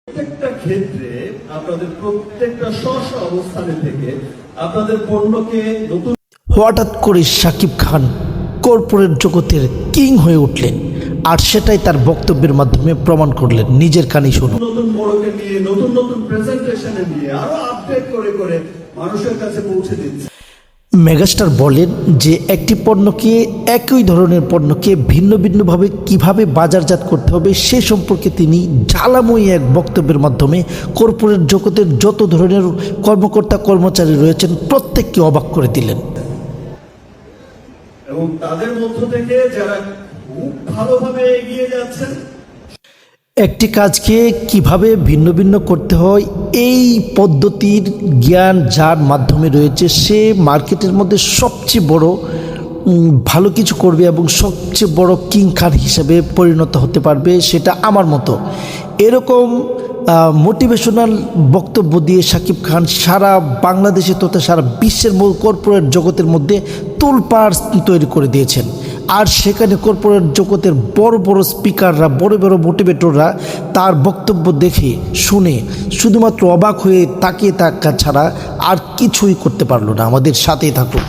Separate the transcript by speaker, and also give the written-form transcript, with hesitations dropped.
Speaker 1: প্রত্যেকটা ক্ষেত্রে আপনাদের প্রত্যেকটা স্ব অবস্থানে থেকে আপনাদের পণ্যকে নতুন।
Speaker 2: হঠাৎ করে শাকিব খান কর্পোরেট জগতের কিং হয়ে উঠলেন, আর সেটাই তার বক্তব্যের মাধ্যমে প্রমাণ করলেন। নিজের কানে শুনুন।
Speaker 1: নতুন মোড়কে নিয়ে নতুন নতুন প্রেজেন্টেশনে নিয়ে আরো আপডেট করে করে মানুষের কাছে পৌঁছে দিচ্ছে।
Speaker 2: মেগাস্টার বলেন যে একটি পণ্যকে, একই ধরনের পণ্যকে ভিন্ন ভিন্নভাবে কিভাবে বাজারজাত করতে হবে সে সম্পর্কে তিনি জ্বালাময়ী এক বক্তব্যের মাধ্যমে কর্পোরেট জগতের যত ধরনের কর্মকর্তা কর্মচারী রয়েছেন প্রত্যেককে অবাক করে দিলেন।
Speaker 1: এবং তাদের মধ্য থেকে যারা খুব ভালোভাবে এগিয়ে যাচ্ছেন,
Speaker 2: একটি কাজকে কিভাবে ভিন্ন ভিন্ন করতে হয় এই পদ্ধতির জ্ঞান যার মাধ্যমে রয়েছে, সে মার্কেটের মধ্যে সবচেয়ে বড় ভালো কিছু করবে এবং সবচেয়ে বড় কিং খান হিসেবে পরিণত হতে পারবে, সেটা আমার মতো। এরকম মোটিভেশনাল বক্তব্য দিয়ে শাকিব খান সারা বাংলাদেশে তথা সারা বিশ্বের কর্পোরেট জগতের মধ্যে তোলপাড় তৈরি করে দিয়েছেন। আর সেখানে কর্পোরেট জগতের বড় বড় স্পিকাররা, বড় বড় মোটিভেটররা তার বক্তব্য দেখে শুনে শুধুমাত্র অবাক হয়ে তাকিয়ে থাকা ছাড়া আর কিছুই করতে পারলো না। আমাদের সাথেই থাকুন।